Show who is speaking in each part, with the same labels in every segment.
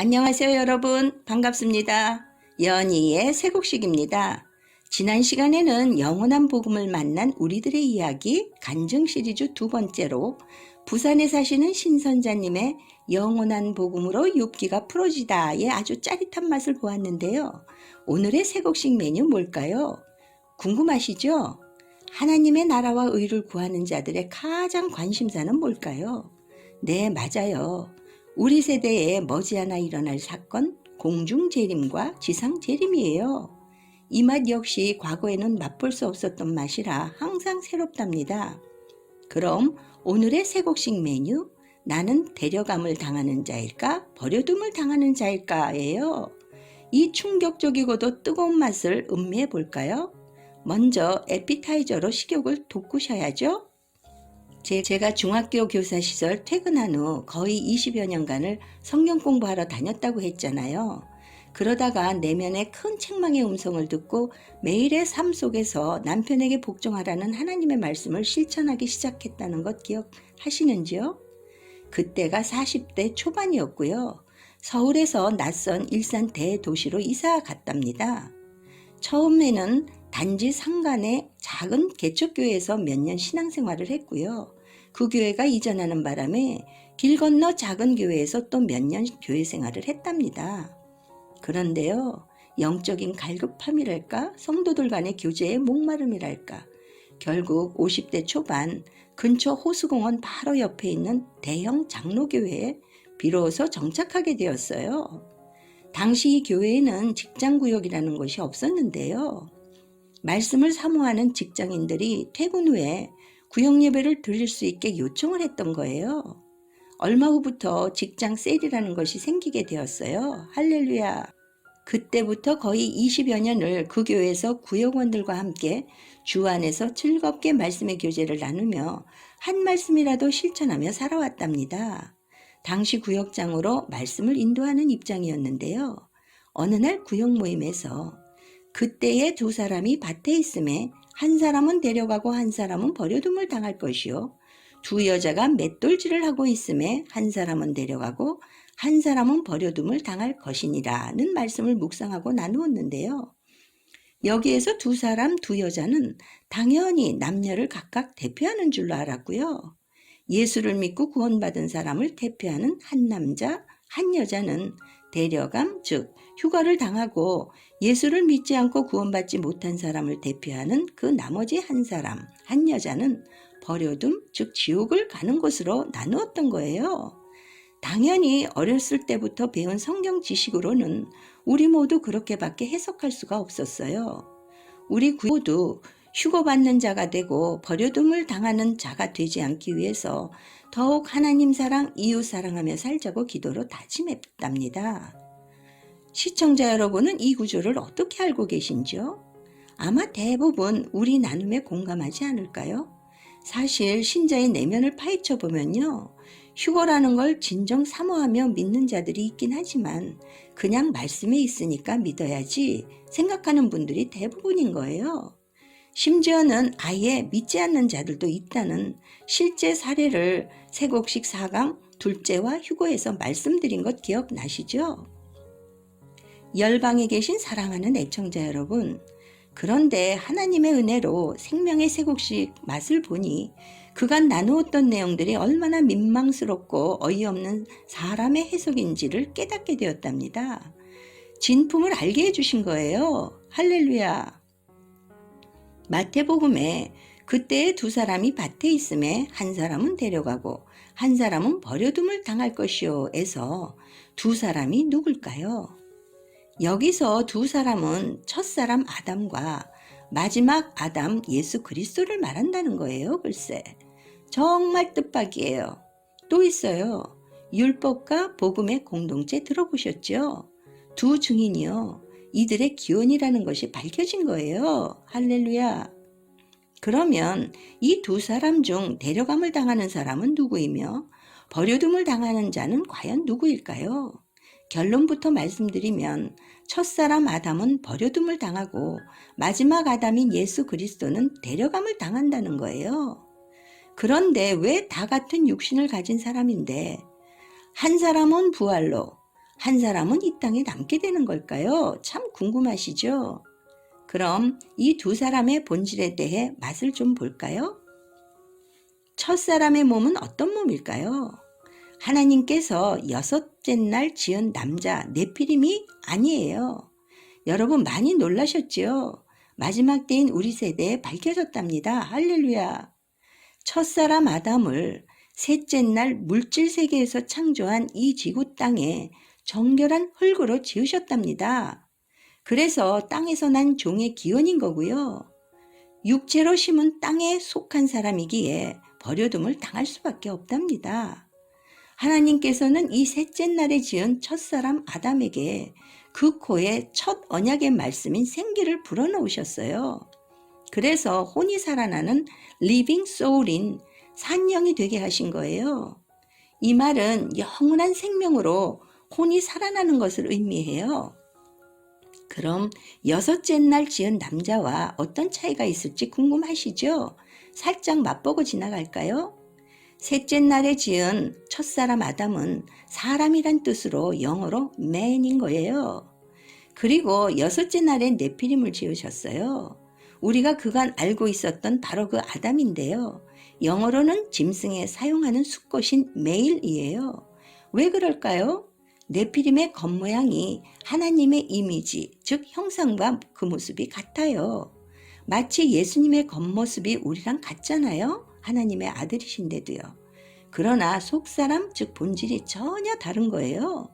Speaker 1: 안녕하세요 여러분, 반갑습니다. 연희의 새곡식입니다. 지난 시간에는 영원한 복음을 만난 우리들의 이야기 간증 시리즈 두 번째로 부산에 사시는 신선자님의 영원한 복음으로 욥기가 풀어지다의 아주 짜릿한 맛을 보았는데요. 오늘의 새곡식 메뉴 뭘까요? 궁금하시죠? 하나님의 나라와 의를 구하는 자들의 가장 관심사는 뭘까요? 네, 맞아요. 우리 세대에 머지않아 일어날 사건, 공중재림과 지상재림이에요. 이 맛 역시 과거에는 맛볼 수 없었던 맛이라 항상 새롭답니다. 그럼 오늘의 새곡식 메뉴, 나는 데려감을 당하는 자일까, 버려둠을 당하는 자일까예요. 이 충격적이고도 뜨거운 맛을 음미해 볼까요? 먼저 에피타이저로 식욕을 돋구셔야죠. 제가 중학교 교사 시절 퇴근한 후 거의 20여 년간을 성경 공부하러 다녔다고 했잖아요. 그러다가 내면의 큰 책망의 음성을 듣고 매일의 삶 속에서 남편에게 복종하라는 하나님의 말씀을 실천하기 시작했다는 것 기억하시는지요? 그때가 40대 초반이었고요. 서울에서 낯선 일산 대도시로 이사 갔답니다. 처음에는 단지 상간의 작은 개척교회에서 몇 년 신앙생활을 했고요. 그 교회가 이전하는 바람에 길 건너 작은 교회에서 또 몇 년 교회 생활을 했답니다. 그런데요, 영적인 갈급함이랄까, 성도들 간의 교제의 목마름이랄까, 결국 50대 초반 근처 호수공원 바로 옆에 있는 대형 장로교회에 비로소 정착하게 되었어요. 당시 이 교회에는 직장구역이라는 것이 없었는데요. 말씀을 사모하는 직장인들이 퇴근 후에 구역예배를 드릴 수 있게 요청을 했던 거예요. 얼마 후부터 직장 셀이라는 것이 생기게 되었어요. 할렐루야. 그때부터 거의 20여 년을 그 교회에서 구역원들과 함께 주 안에서 즐겁게 말씀의 교제를 나누며 한 말씀이라도 실천하며 살아왔답니다. 당시 구역장으로 말씀을 인도하는 입장이었는데요. 어느 날 구역 모임에서 그때의 두 사람이 밭에 있음에 한 사람은 데려가고 한 사람은 버려둠을 당할 것이요. 두 여자가 맷돌질을 하고 있음에 한 사람은 데려가고 한 사람은 버려둠을 당할 것이니라는 말씀을 묵상하고 나누었는데요. 여기에서 두 사람, 두 여자는 당연히 남녀를 각각 대표하는 줄로 알았고요. 예수를 믿고 구원받은 사람을 대표하는 한 남자, 한 여자는 데려감, 즉 휴가를 당하고 예수를 믿지 않고 구원받지 못한 사람을 대표하는 그 나머지 한 사람, 한 여자는 버려둠, 즉 지옥을 가는 곳으로 나누었던 거예요. 당연히 어렸을 때부터 배운 성경 지식으로는 우리 모두 그렇게밖에 해석할 수가 없었어요. 우리 모두 휴거받는 자가 되고 버려둠을 당하는 자가 되지 않기 위해서 더욱 하나님 사랑, 이웃 사랑하며 살자고 기도로 다짐했답니다. 시청자 여러분은 이 구조를 어떻게 알고 계신지요? 아마 대부분 우리 나눔에 공감하지 않을까요? 사실 신자의 내면을 파헤쳐 보면요. 휴거라는 걸 진정 사모하며 믿는 자들이 있긴 하지만 그냥 말씀에 있으니까 믿어야지 생각하는 분들이 대부분인 거예요. 심지어는 아예 믿지 않는 자들도 있다는 실제 사례를 새곡식 4강 둘째와 휴거에서 말씀드린 것 기억나시죠? 열방에 계신 사랑하는 애청자 여러분, 그런데 하나님의 은혜로 생명의 새곡식 맛을 보니 그간 나누었던 내용들이 얼마나 민망스럽고 어이없는 사람의 해석인지를 깨닫게 되었답니다. 진품을 알게 해주신 거예요. 할렐루야. 마태복음에 그때의 두 사람이 밭에 있음에 한 사람은 데려가고 한 사람은 버려둠을 당할 것이요 에서 두 사람이 누굴까요? 여기서 두 사람은 첫사람 아담과 마지막 아담 예수 그리스도를 말한다는 거예요. 글쎄 정말 뜻밖이에요. 또 있어요. 율법과 복음의 공동체 들어보셨죠? 두 증인이요. 이들의 기원이라는 것이 밝혀진 거예요. 할렐루야. 그러면 이 두 사람 중 데려감을 당하는 사람은 누구이며 버려둠을 당하는 자는 과연 누구일까요? 결론부터 말씀드리면 첫사람 아담은 버려둠을 당하고 마지막 아담인 예수 그리스도는 데려감을 당한다는 거예요. 그런데 왜 다 같은 육신을 가진 사람인데 한 사람은 부활로, 한 사람은 이 땅에 남게 되는 걸까요? 참 궁금하시죠? 그럼 이 두 사람의 본질에 대해 맛을 좀 볼까요? 첫 사람의 몸은 어떤 몸일까요? 하나님께서 여섯째 날 지은 남자 네피림이 아니에요. 여러분 많이 놀라셨죠? 마지막 때인 우리 세대에 밝혀졌답니다. 할렐루야. 첫사람 아담을 셋째 날 물질 세계에서 창조한 이 지구 땅에 정결한 흙으로 지으셨답니다. 그래서 땅에서 난 종의 기원인 거고요. 육체로 심은 땅에 속한 사람이기에 버려둠을 당할 수밖에 없답니다. 하나님께서는 이 셋째 날에 지은 첫사람 아담에게 그 코에 첫 언약의 말씀인 생기를 불어넣으셨어요. 그래서 혼이 살아나는 리빙 소울인 산영이 되게 하신 거예요. 이 말은 영원한 생명으로 혼이 살아나는 것을 의미해요. 그럼 여섯째 날 지은 남자와 어떤 차이가 있을지 궁금하시죠? 살짝 맛보고 지나갈까요? 셋째 날에 지은 첫사람 아담은 사람이란 뜻으로 영어로 man인 거예요. 그리고 여섯째 날에 네피림을 지으셨어요. 우리가 그간 알고 있었던 바로 그 아담인데요. 영어로는 짐승에 사용하는 수컷인 메일이에요. 왜 그럴까요? 네피림의 겉모양이 하나님의 이미지, 즉 형상과 그 모습이 같아요. 마치 예수님의 겉모습이 우리랑 같잖아요. 하나님의 아들이신데도요. 그러나 속사람, 즉 본질이 전혀 다른 거예요.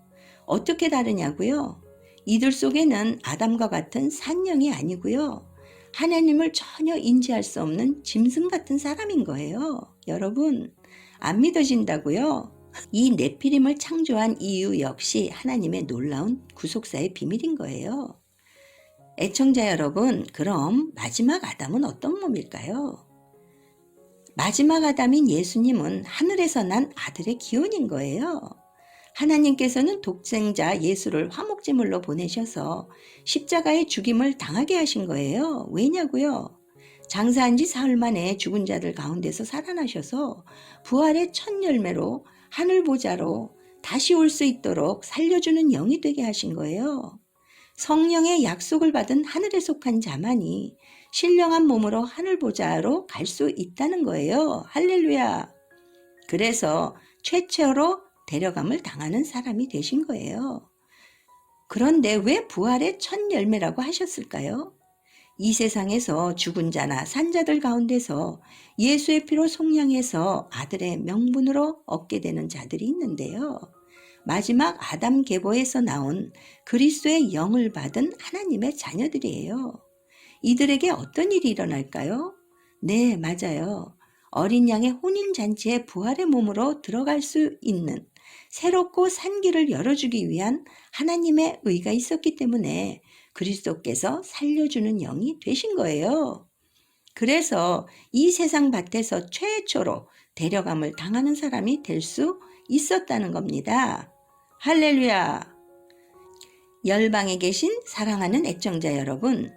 Speaker 1: 어떻게 다르냐고요? 이들 속에는 아담과 같은 산영이 아니고요. 하나님을 전혀 인지할 수 없는 짐승 같은 사람인 거예요. 여러분, 안 믿어진다고요? 이 네피림을 창조한 이유 역시 하나님의 놀라운 구속사의 비밀인 거예요. 애청자 여러분, 그럼 마지막 아담은 어떤 몸일까요? 마지막 아담인 예수님은 하늘에서 난 아들의 기원인 거예요. 하나님께서는 독생자 예수를 화목제물로 보내셔서 십자가의 죽임을 당하게 하신 거예요. 왜냐고요? 장사한 지 사흘 만에 죽은 자들 가운데서 살아나셔서 부활의 첫 열매로 하늘 보좌로 다시 올 수 있도록 살려주는 영이 되게 하신 거예요. 성령의 약속을 받은 하늘에 속한 자만이 신령한 몸으로 하늘 보좌로 갈 수 있다는 거예요. 할렐루야. 그래서 최초로 데려감을 당하는 사람이 되신 거예요. 그런데 왜 부활의 첫 열매라고 하셨을까요? 이 세상에서 죽은 자나 산 자들 가운데서 예수의 피로 속량해서 아들의 명분으로 얻게 되는 자들이 있는데요. 마지막 아담 계보에서 나온 그리스도의 영을 받은 하나님의 자녀들이에요. 이들에게 어떤 일이 일어날까요? 네, 맞아요. 어린 양의 혼인잔치에 부활의 몸으로 들어갈 수 있는 새롭고 산 길을 열어주기 위한 하나님의 의가 있었기 때문에 그리스도께서 살려주는 영이 되신 거예요. 그래서 이 세상 밭에서 최초로 데려감을 당하는 사람이 될 수 있었다는 겁니다. 할렐루야! 열방에 계신 사랑하는 애청자 여러분,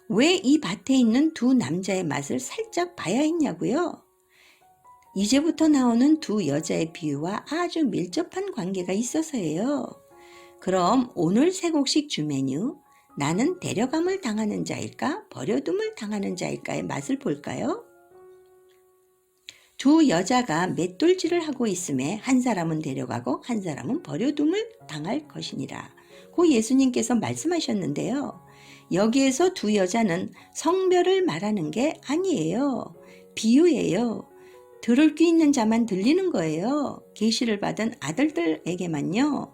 Speaker 1: 왜 이 밭에 있는 두 남자의 맛을 살짝 봐야 했냐고요? 이제부터 나오는 두 여자의 비유와 아주 밀접한 관계가 있어서예요. 그럼 오늘 세 곡식 주메뉴, 나는 데려감을 당하는 자일까 버려둠을 당하는 자일까의 맛을 볼까요? 두 여자가 맷돌질을 하고 있음에 한 사람은 데려가고 한 사람은 버려둠을 당할 것이니라 고 예수님께서 말씀하셨는데요. 여기에서 두 여자는 성별을 말하는 게 아니에요. 비유예요. 들을 귀 있는 자만 들리는 거예요. 계시를 받은 아들들에게만요.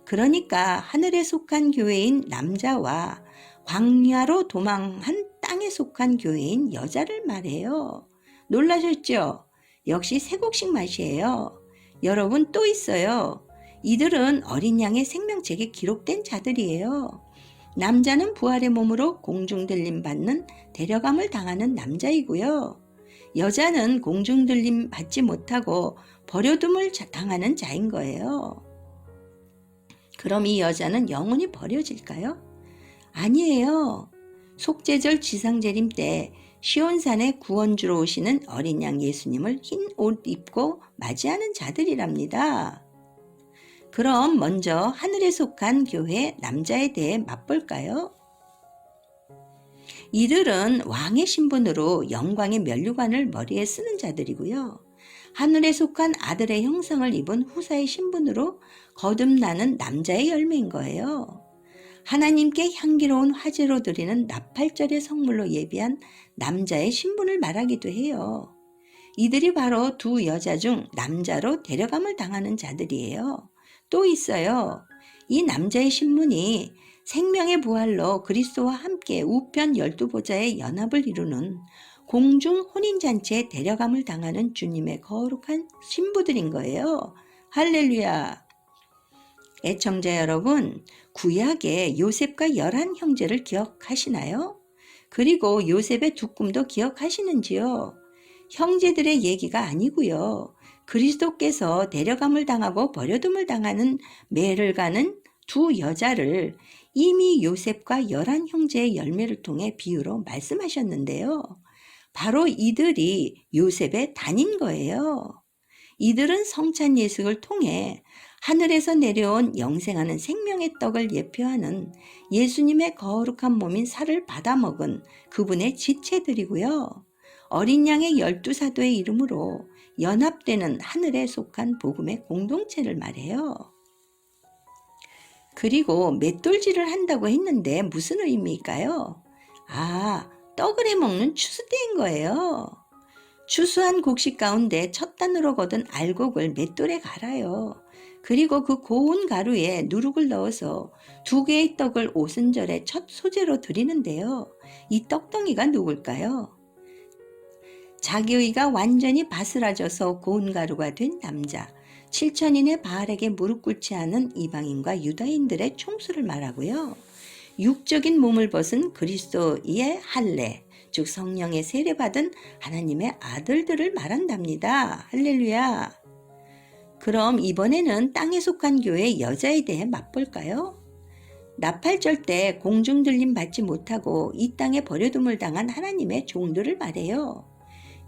Speaker 1: 그러니까 하늘에 속한 교회인 남자와 광야로 도망한 땅에 속한 교회인 여자를 말해요. 놀라셨죠? 역시 세 곡식 맛이에요. 여러분 또 있어요. 이들은 어린 양의 생명책에 기록된 자들이에요. 남자는 부활의 몸으로 공중들림 받는 데려감을 당하는 남자이고요. 여자는 공중들림 받지 못하고 버려둠을 당하는 자인 거예요. 그럼 이 여자는 영원히 버려질까요? 아니에요. 속죄절 지상재림 때 시온산에 구원주로 오시는 어린 양 예수님을 흰 옷 입고 맞이하는 자들이랍니다. 그럼 먼저 하늘에 속한 교회 남자에 대해 맛볼까요? 이들은 왕의 신분으로 영광의 면류관을 머리에 쓰는 자들이고요. 하늘에 속한 아들의 형상을 입은 후사의 신분으로 거듭나는 남자의 열매인 거예요. 하나님께 향기로운 화제로 드리는 나팔절의 성물로 예비한 남자의 신분을 말하기도 해요. 이들이 바로 두 여자 중 남자로 데려감을 당하는 자들이에요. 또 있어요. 이 남자의 신분이 생명의 부활로 그리스도와 함께 우편 12보좌의 연합을 이루는 공중 혼인잔치에 데려감을 당하는 주님의 거룩한 신부들인 거예요. 할렐루야! 애청자 여러분, 구약의 요셉과 11형제를 기억하시나요? 그리고 요셉의 두 꿈도 기억하시는지요? 형제들의 얘기가 아니고요. 그리스도께서 데려감을 당하고 버려둠을 당하는 매를 가는 두 여자를 이미 요셉과 11형제의 열매를 통해 비유로 말씀하셨는데요. 바로 이들이 요셉의 단인 거예요. 이들은 성찬 예식을 통해 하늘에서 내려온 영생하는 생명의 떡을 예표하는 예수님의 거룩한 몸인 살을 받아먹은 그분의 지체들이고요. 어린 양의 12사도의 이름으로 연합되는 하늘에 속한 복음의 공동체를 말해요. 그리고 맷돌질을 한다고 했는데 무슨 의미일까요? 떡을 해먹는 추수때인 거예요. 추수한 곡식 가운데 첫 단으로 거둔 알곡을 맷돌에 갈아요. 그리고 그 고운 가루에 누룩을 넣어서 2개의 떡을 오순절에 첫 소재로 드리는데요. 이 떡덩이가 누굴까요? 자기의가 완전히 바스라져서 고운 가루가 된 남자, 7천인의 바알에게 무릎 꿇지 않은 이방인과 유다인들의 총수를 말하고요. 육적인 몸을 벗은 그리스도의 할례, 즉 성령의 세례받은 하나님의 아들들을 말한답니다. 할렐루야. 그럼 이번에는 땅에 속한 교회 여자에 대해 맛볼까요? 나팔절 때 공중 들림 받지 못하고 이 땅에 버려둠을 당한 하나님의 종들을 말해요.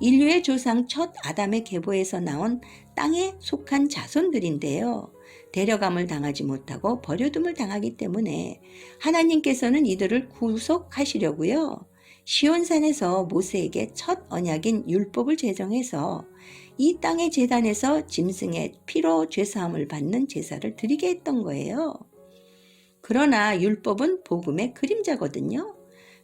Speaker 1: 인류의 조상 첫 아담의 계보에서 나온 땅에 속한 자손들인데요. 데려감을 당하지 못하고 버려둠을 당하기 때문에 하나님께서는 이들을 구속하시려고요. 시온산에서 모세에게 첫 언약인 율법을 제정해서 이 땅의 제단에서 짐승의 피로 죄사함을 받는 제사를 드리게 했던 거예요. 그러나 율법은 복음의 그림자거든요.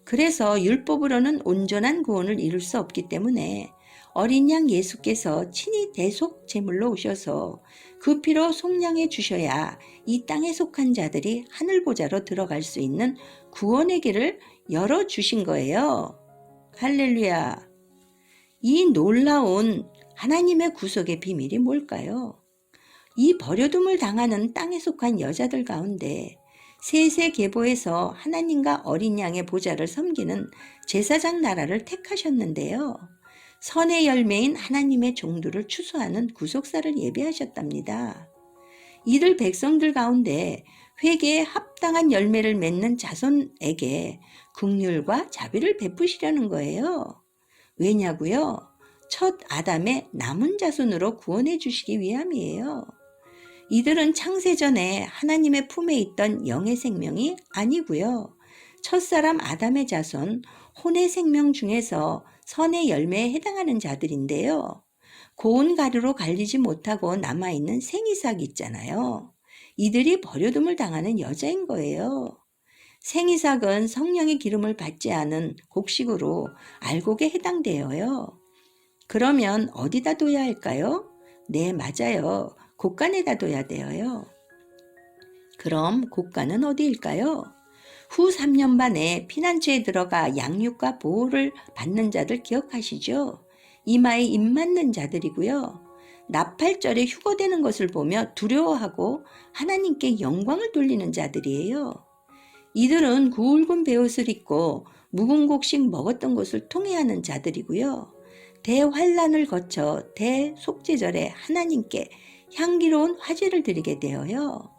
Speaker 1: 그래서 율법으로는 온전한 구원을 이룰 수 없기 때문에 어린 양 예수께서 친히 대속 제물로 오셔서 그 피로 속량해 주셔야 이 땅에 속한 자들이 하늘 보좌로 들어갈 수 있는 구원의 길을 열어주신 거예요. 할렐루야. 이 놀라운 하나님의 구속의 비밀이 뭘까요? 이 버려둠을 당하는 땅에 속한 여자들 가운데 셋의 계보에서 하나님과 어린 양의 보좌를 섬기는 제사장 나라를 택하셨는데요. 선의 열매인 하나님의 종들을 추수하는 구속사를 예비하셨답니다. 이들 백성들 가운데 회개에 합당한 열매를 맺는 자손에게 긍휼과 자비를 베푸시려는 거예요. 왜냐고요? 첫 아담의 남은 자손으로 구원해 주시기 위함이에요. 이들은 창세전에 하나님의 품에 있던 영의 생명이 아니고요. 첫사람 아담의 자손 혼의 생명 중에서 선의 열매에 해당하는 자들인데요. 고운 가루로 갈리지 못하고 남아있는 생이삭 있잖아요. 이들이 버려둠을 당하는 여자인 거예요. 생이삭은 성령의 기름을 받지 않은 곡식으로 알곡에 해당되어요. 그러면 어디다 둬야 할까요? 네, 맞아요. 곳간에다 둬야 돼요. 그럼 곳간은 어디일까요? 후 3년 반에 피난처에 들어가 양육과 보호를 받는 자들 기억하시죠? 이마에 입 맞는 자들이고요. 나팔절에 휴거되는 것을 보며 두려워하고 하나님께 영광을 돌리는 자들이에요. 이들은 굵은 베옷을 입고 묵은 곡식 먹었던 것을 통회하는 자들이고요. 대환란을 거쳐 대속죄절에 하나님께 향기로운 화제를 드리게 되어요.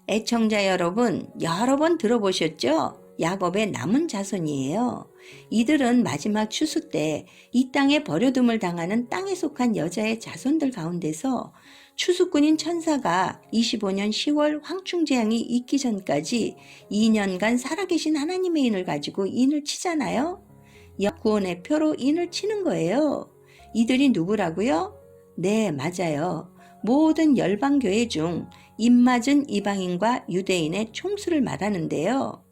Speaker 1: 애청자 여러분, 여러 번 들어보셨죠? 야곱의 남은 자손이에요. 이들은 마지막 추수 때 이 땅에 버려둠을 당하는 땅에 속한 여자의 자손들 가운데서 추수꾼인 천사가 25년 10월 황충재앙이 있기 전까지 2년간 살아계신 하나님의 인을 가지고 인을 치잖아요. 구원의 표로 인을 치는 거예요. 이들이 누구라고요? 네, 맞아요. 모든 열방교회 중 입맞은 이방인과 유대인의 총수를 말하는데요.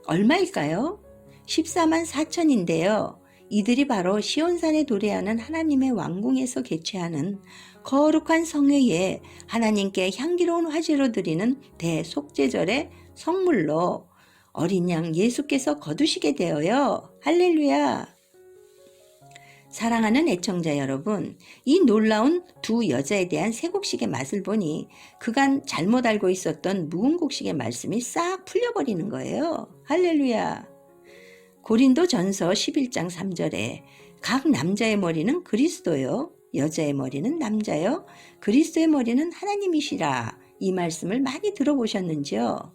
Speaker 1: 얼마일까요? 14만 4천인데요. 이들이 바로 시온산에 도래하는 하나님의 왕궁에서 개최하는 거룩한 성회에 하나님께 향기로운 화제로 드리는 대속죄절의 성물로 어린 양 예수께서 거두시게 되어요. 할렐루야! 사랑하는 애청자 여러분, 이 놀라운 두 여자에 대한 세곡식의 맛을 보니 그간 잘못 알고 있었던 묵은곡식의 말씀이 싹 풀려버리는 거예요. 할렐루야! 고린도 전서 11장 3절에 각 남자의 머리는 그리스도요, 여자의 머리는 남자요, 그리스도의 머리는 하나님이시라, 이 말씀을 많이 들어보셨는지요?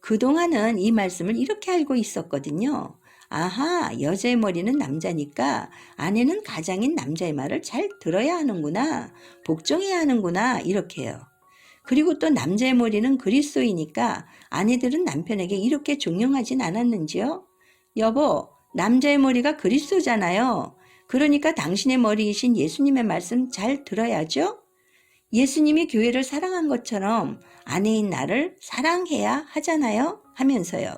Speaker 1: 그동안은 이 말씀을 이렇게 알고 있었거든요. 아하, 여자의 머리는 남자니까 아내는 가장인 남자의 말을 잘 들어야 하는구나, 복종해야 하는구나, 이렇게요. 그리고 또 남자의 머리는 그리스도이니까 아내들은 남편에게 이렇게 종용하진 않았는지요? 여보, 남자의 머리가 그리스도잖아요. 그러니까 당신의 머리이신 예수님의 말씀 잘 들어야죠? 예수님이 교회를 사랑한 것처럼 아내인 나를 사랑해야 하잖아요? 하면서요.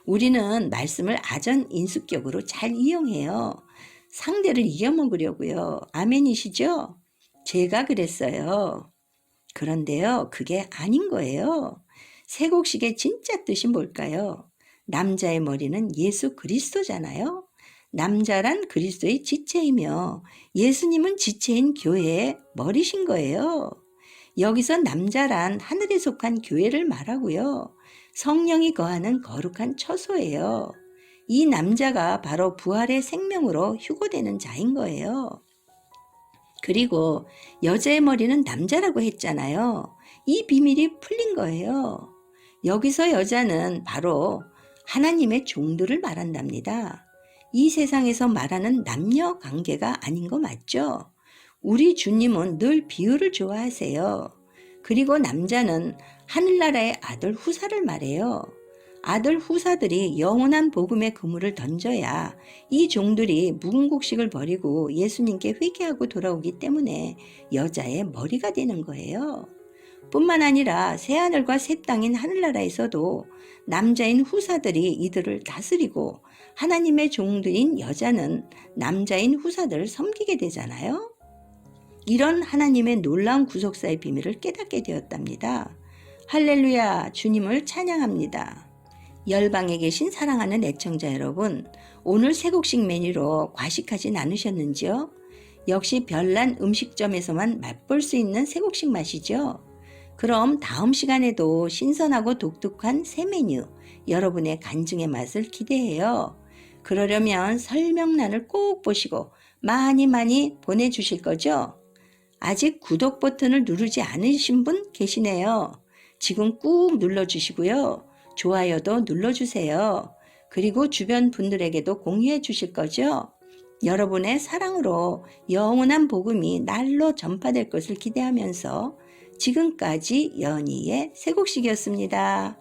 Speaker 1: 우리는 말씀을 아전인수격으로 잘 이용해요. 상대를 이겨먹으려고요. 아멘이시죠? 제가 그랬어요. 그런데요, 그게 아닌 거예요. 세곡식의 진짜 뜻이 뭘까요? 남자의 머리는 예수 그리스도잖아요. 남자란 그리스도의 지체이며 예수님은 지체인 교회의 머리신 거예요. 여기서 남자란 하늘에 속한 교회를 말하고요. 성령이 거하는 거룩한 처소예요. 이 남자가 바로 부활의 생명으로 휴고되는 자인 거예요. 그리고 여자의 머리는 남자라고 했잖아요. 이 비밀이 풀린 거예요. 여기서 여자는 바로 하나님의 종들을 말한답니다. 이 세상에서 말하는 남녀 관계가 아닌 거 맞죠? 우리 주님은 늘 비유를 좋아하세요. 그리고 남자는 하늘나라의 아들 후사를 말해요. 아들 후사들이 영원한 복음의 그물을 던져야 이 종들이 묵은곡식을 버리고 예수님께 회개하고 돌아오기 때문에 여자의 머리가 되는 거예요. 뿐만 아니라 새하늘과 새 땅인 하늘나라에서도 남자인 후사들이 이들을 다스리고 하나님의 종들인 여자는 남자인 후사들을 섬기게 되잖아요. 이런 하나님의 놀라운 구속사의 비밀을 깨닫게 되었답니다. 할렐루야, 주님을 찬양합니다. 열방에 계신 사랑하는 애청자 여러분, 오늘 세곡식 메뉴로 과식하진 않으셨는지요? 역시 별난 음식점에서만 맛볼 수 있는 세곡식 맛이죠? 그럼 다음 시간에도 신선하고 독특한 새 메뉴, 여러분의 간증의 맛을 기대해요. 그러려면 설명란을 꼭 보시고 많이 보내주실 거죠? 아직 구독 버튼을 누르지 않으신 분 계시네요. 지금 꾹 눌러주시고요. 좋아요도 눌러주세요. 그리고 주변 분들에게도 공유해 주실 거죠? 여러분의 사랑으로 영원한 복음이 날로 전파될 것을 기대하면서 지금까지 연희의 세곡식이었습니다.